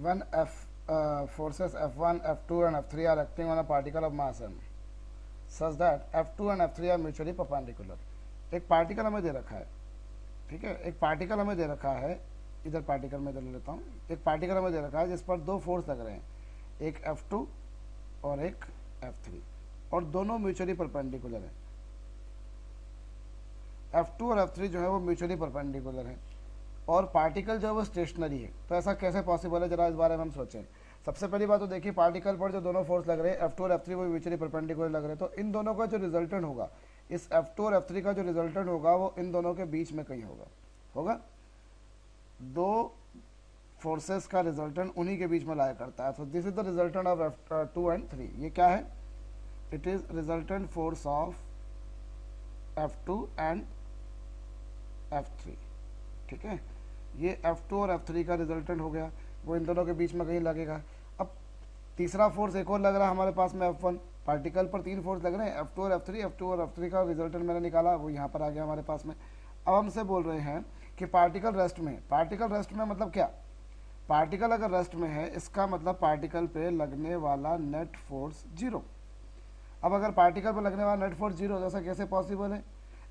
when forces F1, F2 and F3 are acting on a particle of mass m such that F2 and F3 are mutually perpendicular। एक particle हमें दे रखा है, ठीक है, एक particle हमें दे रखा है, इधर पार्टिकल में इधर ले लेता हूँ, एक पार्टिकल हमें दे रखा है जिस पर दो फोर्स लग रहे हैं, एक F2 और एक F3, और दोनों म्यूचुअली परपेंडिकुलर है। F2 और F3 जो है वो म्यूचुअली परपेंडिकुलर है और पार्टिकल जो है वो स्टेशनरी है। तो ऐसा कैसे पॉसिबल है, जरा इस बारे में हम सोचें। सबसे पहली बात तो देखिए, पार्टिकल पर जो दोनों फोर्स लग रहे हैं F2 और F3 वो म्यूचुअली परपेंडिकुलर लग रहे हैं, तो इन दोनों का जो रिजल्टेंट होगा, इस F2 और F3 का जो रिजल्टेंट होगा वो इन दोनों के बीच में कहीं होगा। दो फोर्सेस का रिजल्टेंट उन्हीं के बीच में लाया करता है। तो this is the resultant of F2 and 3। ये क्या है? It is resultant force of F2 and F3, ठीक है। ये F2 और F3 का रिजल्टेंट हो गया, वो इन दोनों के बीच में कहीं लगेगा। अब तीसरा फोर्स एक और लग रहा है हमारे पास में F1, पार्टिकल पर तीन फोर्स लग रहे हैं F2 और F3, F2 और F3 का रिजल्टेंट मैंने निकाला, वो यहाँ पर आ गया हमारे पास में। अब हमसे बोल रहे हैं कि पार्टिकल रेस्ट में, पार्टिकल रेस्ट में मतलब क्या? पार्टिकल अगर रेस्ट में है इसका मतलब पार्टिकल पे लगने वाला नेट फोर्स जीरो। अब अगर पार्टिकल पर लगने वाला नेट फोर्स जीरो, जैसा कैसे पॉसिबल है?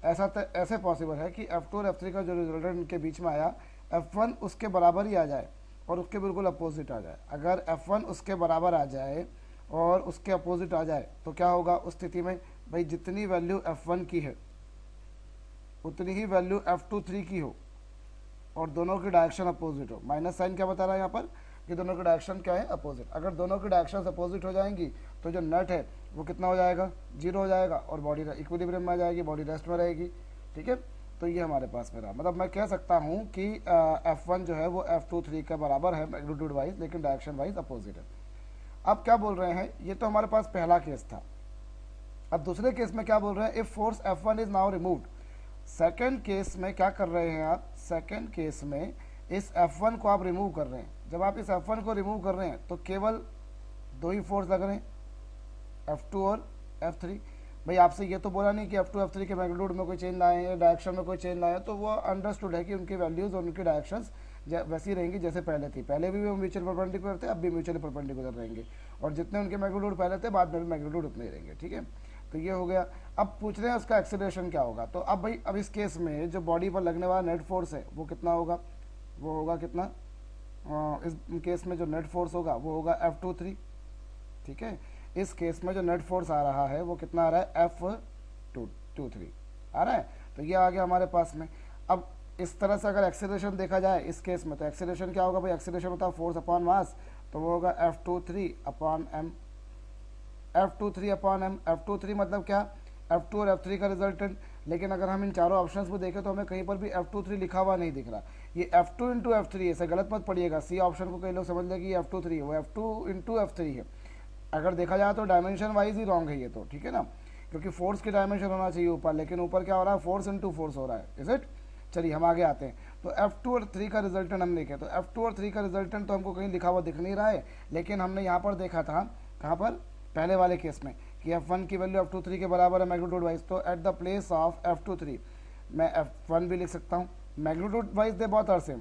ऐसे पॉसिबल है कि F2 और F3 का जो रिजल्टेंट इनके बीच में आया, F1 उसके बराबर ही आ जाए और उसके बिल्कुल अपोजिट आ जाए। अगर F1 उसके बराबर आ जाए और उसके अपोजिट आ जाए तो क्या होगा उस स्थिति में? भाई जितनी वैल्यू F1 की है उतनी ही वैल्यू F2 3 की हो और दोनों की डायरेक्शन अपोजिट हो। माइनस साइन क्या बता रहा है यहाँ पर कि दोनों की डायरेक्शन क्या है? अपोजिट। अगर दोनों की डायरेक्शन अपोजिट हो जाएंगी तो जो नेट है वो कितना हो जाएगा? जीरो हो जाएगा और बॉडी इक्विलिब्रियम में आ जाएगी, बॉडी रेस्ट में रहेगी, ठीक है। तो ये हमारे पास में रहा, मतलब मैं कह सकता हूँ कि F1 जो है वो F2 3 के बराबर है मैग्नीट्यूड वाइज, लेकिन डायरेक्शन वाइज अपोजिट है। अब क्या बोल रहे हैं, ये तो हमारे पास पहला केस था। अब दूसरे केस में क्या बोल रहे हैं? If force F1 is now removed. Second case में क्या कर रहे हैं आप? सेकेंड केस में इस F1 को आप रिमूव कर रहे हैं। जब आप इस F1 को रिमूव कर रहे हैं तो केवल दो ही फोर्स लग रहे हैं, F2 और F3। भाई आपसे ये तो बोला नहीं कि F2 F3 के मैग्नीट्यूड में कोई चेंज लाए हैं, डायरेक्शन में कोई चेंज लाए हैं, तो वो अंडरस्टूड है कि उनकी वैल्यूज और उनकी डायरेक्शंस वैसी रहेंगी जैसे पहले थी। पहले भी वो म्यूचुअल परपेंडिकुलर थे, अब भी म्यूचुअल परपेंडिकुलर रहेंगे, और जितने उनके मैग्नीट्यूड पहले थे बाद में भी मैग्नीट्यूड उतने ही रहेंगे, ठीक है। तो ये हो गया। अब पूछ रहे हैं उसका एक्सेलरेशन क्या होगा। तो अब भाई अब इस केस में जो बॉडी पर लगने वाला नेट फोर्स है वो कितना होगा? वो होगा कितना? इस केस में जो नेट फोर्स होगा वो होगा F2 3, ठीक है। इस केस में जो नेट फोर्स आ रहा है वो कितना आ रहा है? F2 3 आ रहा है। तो ये आ गया हमारे पास में। अब इस तरह से अगर एक्सेलरेशन देखा जाए इस केस में, तो एक्सेलरेशन क्या होगा भाई? एक्सेलरेशन होता है फोर्स अपॉन मास, तो वो होगा F2 3 upon m। F2 3 upon m, F2 3 मतलब क्या? F2 और F3 का रिजल्टेंट। लेकिन अगर हम इन चारों ऑप्शंस में देखें तो हमें कहीं पर भी F2 3 लिखा हुआ नहीं दिख रहा। ये F2 इंटू F3, ऐसे गलत मत पढ़िएगा। सी ऑप्शन को कई लोग समझ लें कि F2 3 है, वो F2 इंटू F3 है। अगर देखा जाए तो डायमेंशन वाइज ही रॉन्ग है ये तो, ठीक है ना, क्योंकि फोर्स की डायमेंशन होना चाहिए ऊपर, लेकिन ऊपर क्या हो रहा है? फोर्स इंटू फोर्स हो रहा है, इज इट। चलिए हम आगे आते हैं। तो F2 और 3 का रिजल्टेंट हम देखें तो F2 और 3 का रिजल्टेंट तो हमको कहीं लिखा हुआ दिख नहीं रहा है, लेकिन हमने यहाँ पर देखा था, कहाँ पर? पहले वाले केस में, कि F1 की वैल्यू F2 3 के बराबर है मैग्नीट्यूड वाइज। तो at the place of F2 3 मैं F1 भी लिख सकता हूँ। Magnitude wise they both are same,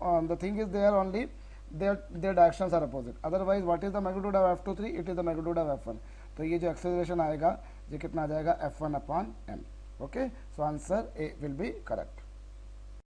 the thing is there only their directions are opposite. Otherwise what is the magnitude of F2 3? It is the magnitude of F1. तो ये जो acceleration आएगा ये कितना आ जाएगा? F1 upon m। Okay, so answer A will be correct.